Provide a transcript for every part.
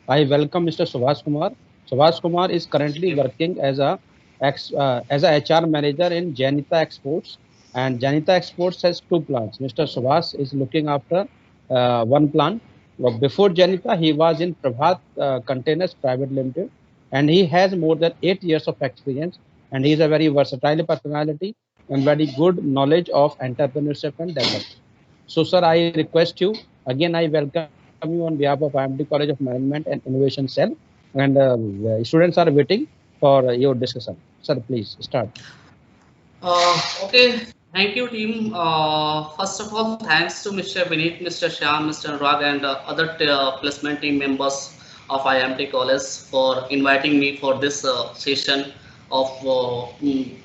I welcome Mr. Subhash Kumar. Subhash Kumar is currently Okay. working as a HR manager in Janita Exports, and Janita Exports has two plants. Mr. Subhash is looking after one plant. Well, before Janita, he was in Prabhat Containers Private Limited, and he has more than 8 years of experience. And he is a very versatile personality and very good knowledge of entrepreneurship and development. So, sir, I request you again. I welcome you on behalf of IMD College of Management and Innovation Cell, and the students are waiting for your discussion. Sir, please start. Okay, thank you, team. First of all, thanks to Mr. Vineet, Mr. Shyam, Mr. Rag, and other placement team members of IMT College for inviting me for this session of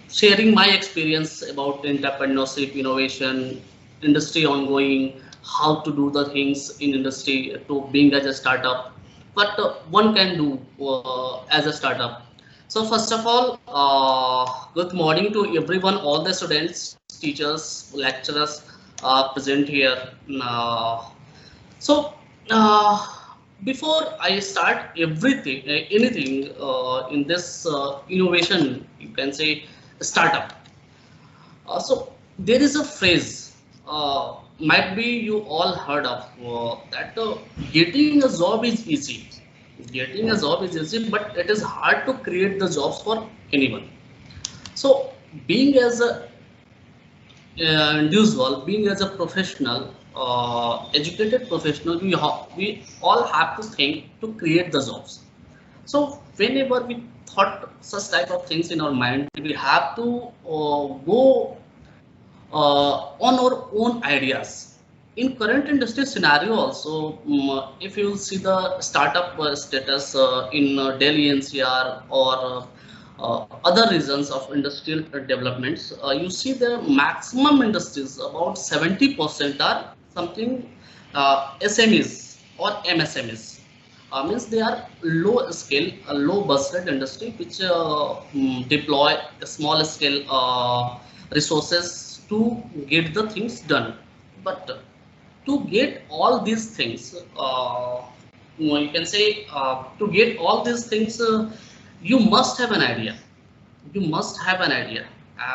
sharing my experience about entrepreneurship, innovation, industry ongoing, how to do the things in industry to being as a startup, what one can do as a startup. So first of all, good morning to everyone, all the students, teachers, lecturers present here. Uh, so uh, before I start everything, anything in this innovation, you can say startup. So there is a phrase, might be you all heard of that getting a job is easy. Getting a job is easy, but it is hard to create the jobs for anyone. So being as a individual, being as a professional, educated professional, we all have to think to create the jobs. So whenever we thought such type of things in our mind, we have to go on our own ideas. In current industry scenario also, if you see the startup status in Delhi NCR or other regions of industrial developments, you see the maximum industries, about 70% are something SMEs or MSMEs. Means they are low scale, low budget industry which deploy a small scale resources to get the things done. But to get all these things, you can say to get all these things, you must have an idea. You must have an idea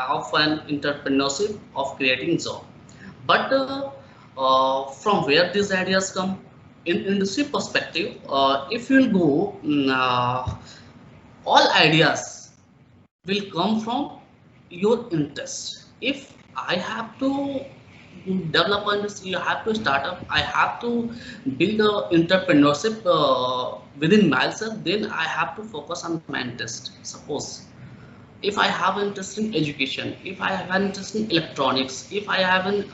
of an entrepreneurship of creating job. But from where these ideas come? In industry perspective, if you'll go, all ideas will come from your interest. If I have to develop an industry, you have to start up, I have to build a entrepreneurship within myself, then I have to focus on my interest. Suppose if I have an interest in education, if I have an interest in electronics, if I have an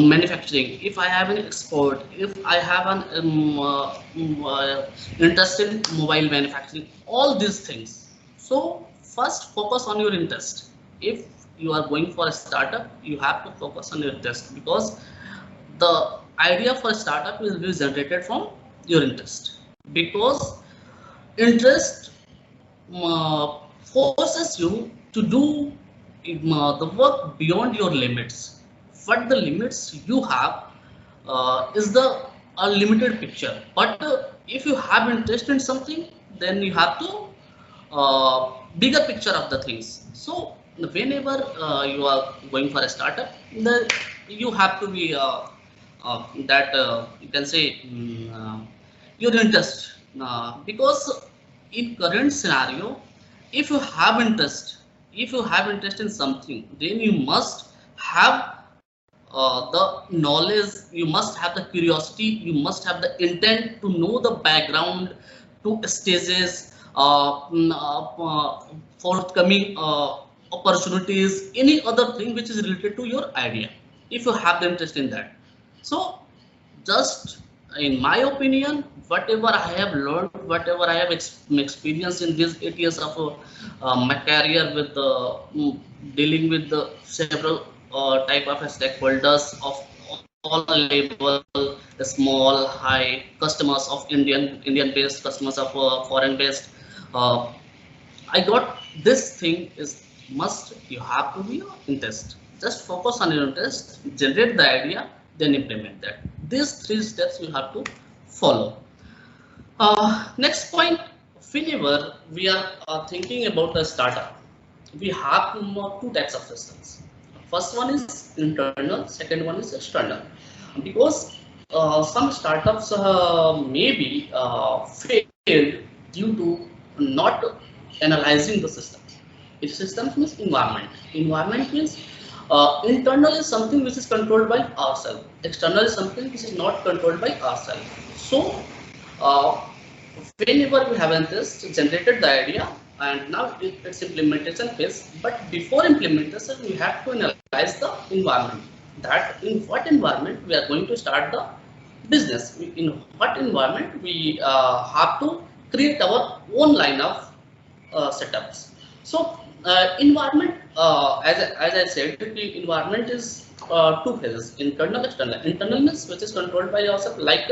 manufacturing, if I have an export, if I have an interest in mobile manufacturing, all these things. So first focus on your interest. If you are going for a startup, you have to focus on your interest, because the idea for a startup will be generated from your interest, because interest forces you to do the work beyond your limits. What the limits you have is the a limited picture. But if you have interest in something, then you have to bigger picture of the things. So whenever you are going for a startup, you have to be that you can say your interest, because in current scenario, if you have interest, if you have interest in something, then you must have the knowledge, you must have the curiosity, you must have the intent to know the background, to stages, forthcoming opportunities, any other thing which is related to your idea, if you have the interest in that. So just in my opinion, whatever I have learned, whatever I have experienced in these 8 years of my career with dealing with the several type of stakeholders of all level, the small, high customers of Indian based, customers of foreign based, uh, I got this thing is must, you have to be interest. Just focus on your interest, generate the idea, then implement that. These three steps you have to follow. Next point, whenever we are thinking about a startup, we have two types of systems. First one is internal, second one is external. Because some startups may be failed due to not analyzing the systems. If systems means environment, environment means internal is something which is controlled by ourselves. External is something which is not controlled by ourselves. So uh, whenever we have this generated the idea and now its implementation phase, but before implementation we have to analyze the environment, that in what environment we are going to start the business, in what environment we have to create our own line of setups. So environment, as I said, the environment is two phases: internal, external. Internal means which is controlled by yourself, like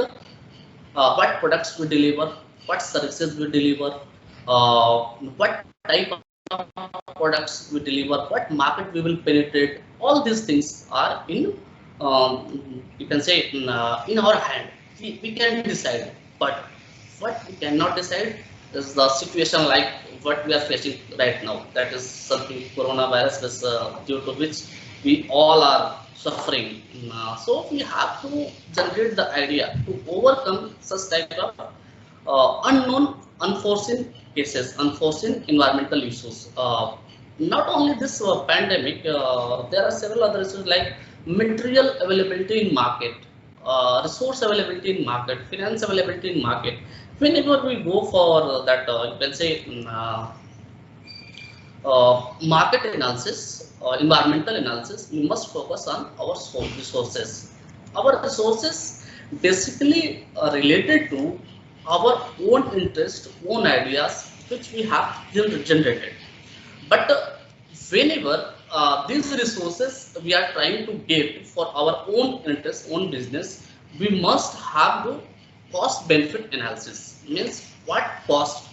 what products we deliver, what services we deliver, what type of products we deliver, what market we will penetrate. All these things are in, you can say, in our hand. We can decide, but what we cannot decide is the situation like what we are facing right now. That is something coronavirus, is, due to which we all are suffering. So we have to generate the idea to overcome such type of unknown, unforeseen cases, unforeseen environmental issues. Not only this pandemic, there are several other issues like material availability in market, resource availability in market, finance availability in market. Whenever we go for that, you can say, market analysis or environmental analysis, we must focus on our resources. Our resources basically are related to our own interest, own ideas, which we have generated. But whenever these resources we are trying to get for our own interest, own business, we must have the cost benefit analysis. Means what cost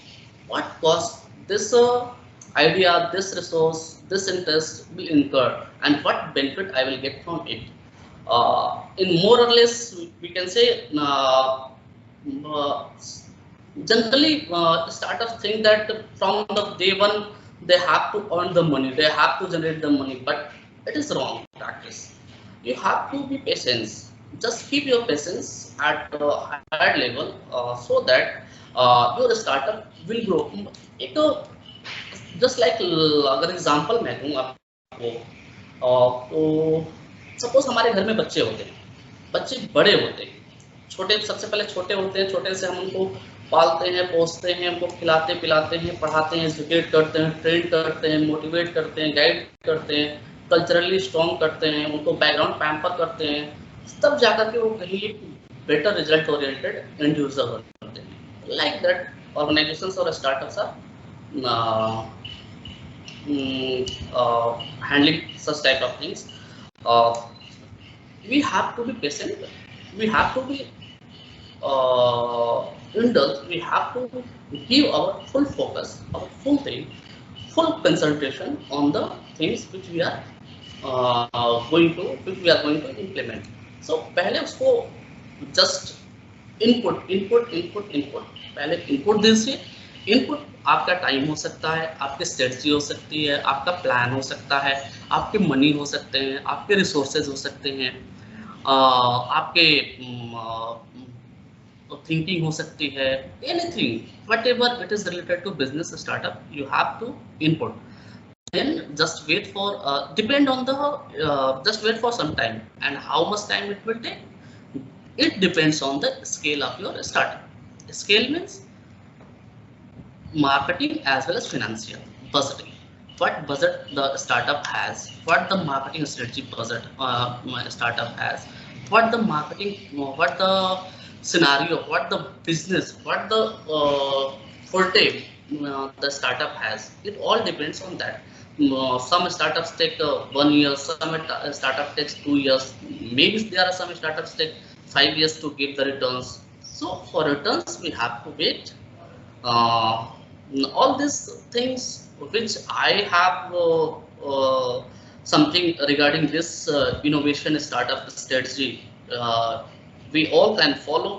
this idea, this resource, this interest will incur, and what benefit I will get from it. In more or less, we can say, uh, generally startups think that from the day one they have to earn the money, they have to generate the money, but it is wrong practice. You have to be patient. Just keep your patience at a higher level, so that your startup will grow. एक just like, अगर example मैं दूं आपको, तो suppose हमारे घर में बच्चे होते हैं, बच्चे बड़े होते हैं, छोटे सबसे पहले छोटे होते हैं, छोटे से हम उनको पालते हैं, पोसते हैं, उनको खिलाते पिलाते हैं, पढ़ाते हैं, एजुकेट करते हैं, ट्रेन करते हैं, मोटिवेट करते हैं, गाइड करते हैं, कल्चरली स्ट्रॉन्ग करते हैं, उनको बैकग्राउंड पैम्पर करते हैं, तब जाकर के वो कहीं एक better result oriented and user बनते हैं. लाइक दैट ऑर्गेनाइजेशंस और startups are handling such type of things. We have to be patient, we have to be indulge, we have to give our full focus, our full thing, full concentration on the things which we are going to implement. So पहले उसको just input, पहले input दीजिए. Input आपका time हो सकता है, आपकी strategy हो सकती है, आपका प्लान हो सकता है, आपके मनी हो सकते हैं, आपके रिसोर्सेज हो सकते हैं, आपके थिंकिंग हो सकती है, anything, whatever it is related to business startup, you have to input. Then just wait for depend on the just wait for some time, and how much time it will take, it depends on the scale of your startup. Scale means marketing as well as financial budgeting. What budget the startup has, what the marketing strategy budget startup has, what the marketing, what the scenario, what the business, what the forte the startup has. It all depends on that. Some startups take 1 year, some startup takes 2 years, maybe there are some startups take 5 years to give the returns. So for returns we have to wait. All these things which I have something regarding this innovation startup strategy, we all can follow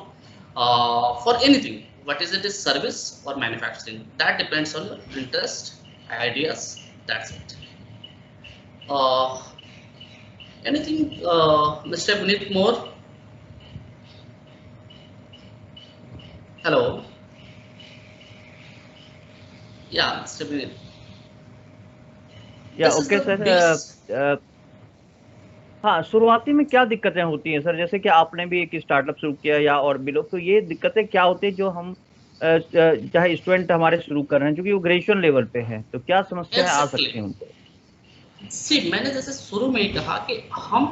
for anything, what is it, is service or manufacturing? That depends on your interest, ideas. That's it. Anything, Mr. Vineet, more? Hello. Yeah, Mr. Vineet. या okay sir. हाँ, शुरुआती में क्या दिक्कतें होती हैं sir? जैसे कि आपने भी एक स्टार्टअप शुरू किया या और भी लोग, तो ये दिक्कतें क्या होती है जो हम चाहे स्टूडेंट हमारे शुरू कर रहे हैं, क्योंकि वो ग्रेजुएशन लेवल पे है, तो क्या समस्याएं आ सकती हैं उनको? मैंने जैसे शुरू में ही कहा कि हम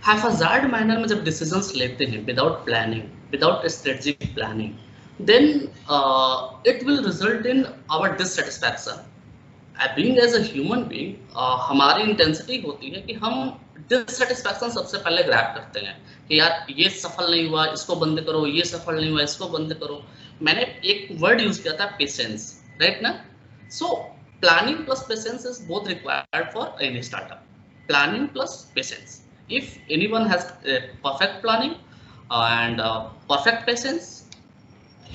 हैफाजार्ड मैनर में जब डिसीजंस लेते हैं without planning, without strategic planning, then it will result in our dissatisfaction. Being as a human being, हमारी इंटेंसिटी होती है कि हम डिससैटिस्फैक्शन सबसे पहले ग्रैब करते हैं कि यार ये सफल नहीं हुआ, इसको बंद करो, ये सफल नहीं हुआ, इसको बंद करो। मैंने एक वर्ड यूज किया था, पेशेंस, राइट ना? सो planning plus patience is both required for any startup. Planning plus patience. If anyone has perfect planning and perfect patience,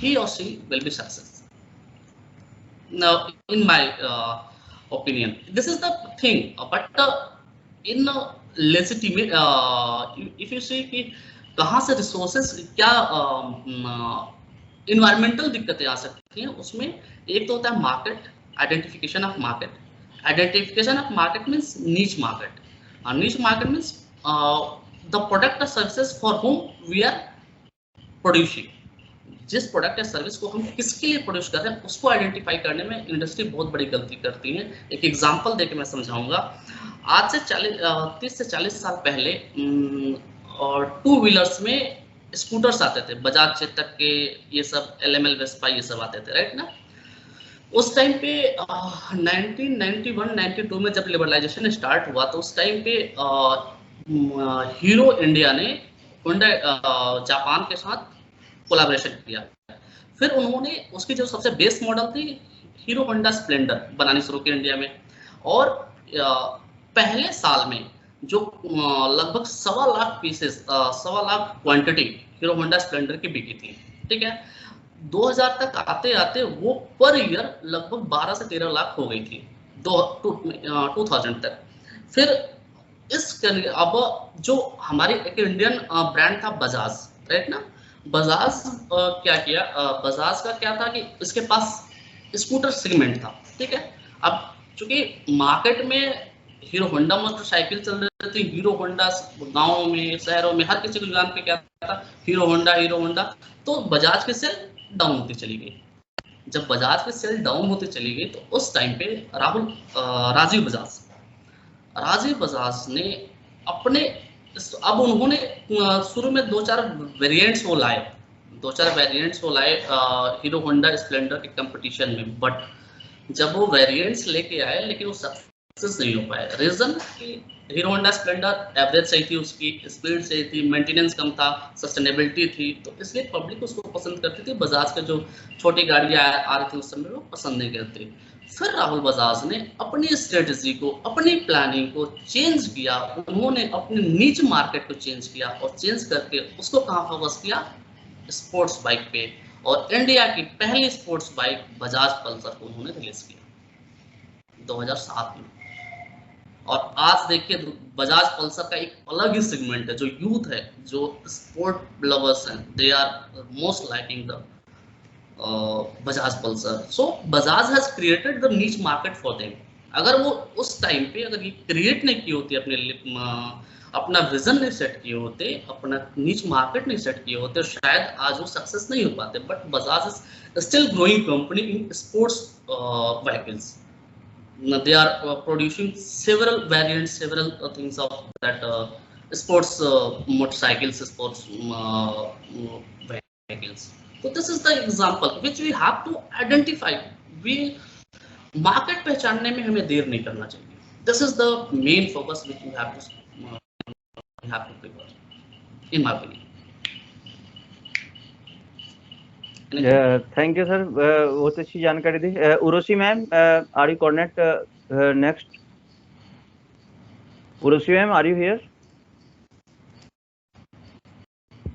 he or she will be successful. Now, in my opinion, this is the thing. But in legitimate, if you see कि कहाँ से resources, क्या environmental दिक्कतें आ सकती हैं, उसमें एक तो होता है market. Identification of market. Identification of market means niche market. Niche market means the product or services for whom we are producing. जिस प्रोडक्ट या सर्विस को हम किसके लिए प्रोड्यूस कर रहे हैं, उसको आइडेंटिफाई करने में इंडस्ट्री बहुत बड़ी गलती करती है। एक एग्जांपल देके मैं समझाऊंगा। आज से 30 से 40 साल पहले और टू व्हीलर्स में स्कूटर्स आते थे, बजाज चेतक के, ये सब LML वेस्पा, ये सब आते थे, राइट ना? उस टाइम पे 1991-92 में जब लिबरलाइजेशन स्टार्ट हुआ, तो उस टाइम पे हीरो इंडिया ने होंडा जापान के साथ कोलैबोरेशन किया। फिर उन्होंने उसकी जो सबसे बेस मॉडल थी हीरो होंडा स्प्लेंडर बनानी शुरू की इंडिया में, और पहले साल में जो लगभग 1.25 lakh pieces, 1.25 lakh quantity hero Honda Splendor की बिकी थी, ठीक है? 2000 तक आते आते वो पर ईयर लगभग 12 से 13 लाख हो गई थी 2000 तक। फिर अब जो हमारी एक इंडियन ब्रांड था बजाज, राइट ना? बजाज क्या किया, बजाज का क्या था कि इसके पास स्कूटर सेगमेंट था, ठीक है? अब चूंकि मार्केट में हीरो होंडा मोटरसाइकिल चल रही थी, हीरो होंडा गाँव में, शहरों में हर किसी की दुकान पे क्या था, हीरो होंडा, तो बजाज की सेल डाउन होती चली गई। जब बजाज की सेल डाउन होती चली गई, तो उस टाइम पे राजीव बजाज ने अपने, अब उन्होंने शुरू में 2-4 वेरिएंट्स वो लाए हीरो होंडा स्प्लेंडर के कंपटीशन में, बट जब वो वेरिएंट्स लेके आए, लेकिन वो सक्सेस नहीं हो पाए। रीजन कि हीरो होंडा स्प्लेंडर एवरेज सही थी, उसकी स्पीड सही थी, मेंटेनेंस कम था, सस्टेनेबिलिटी थी, तो इसलिए पब्लिक उसको पसंद करती थी। बजाज के जो छोटी गाड़ियां आ रही थी उस समय वो पसंद नहीं करती। फिर राहुल बजाज ने अपनी स्ट्रेटजी को, अपनी प्लानिंग को चेंज किया। उन्होंने अपने नीच मार्केट को चेंज किया, और चेंज करके उसको कहाँ फोकस किया, स्पोर्ट्स बाइक पे। और इंडिया की पहली स्पोर्ट्स बाइक बजाज पल्सर को उन्होंने रिलीज किया 2007 में। और आज देखिए बजाज पल्सर का एक अलग ही सेगमेंट है, जो यूथ है, जो स्पोर्ट लवर्स हैं, they are most liking the Bajaj Pulsar. So Bajaj has created the niche market for them. अगर वो उस टाइम पे अगर ये क्रिएट नहीं किए होते, अपना विजन नहीं सेट किए होते, अपना नीच मार्केट नहीं सेट किए होते, शायद आज वो सक्सेस नहीं हो पाते। But Bajaj is still growing company in sports vehicles. They are producing several variants, several things of that sports motorcycles, sports vehicles. So this is the example which we have to identify. We market पहचानने में हमें देर नहीं करना चाहिए. This is the main focus which we have to prepare, in my opinion. Thank you sir, बहुत अच्छी जानकारी दी। Urvashi ma'am, are you coordinate next? Urvashi ma'am, are you here?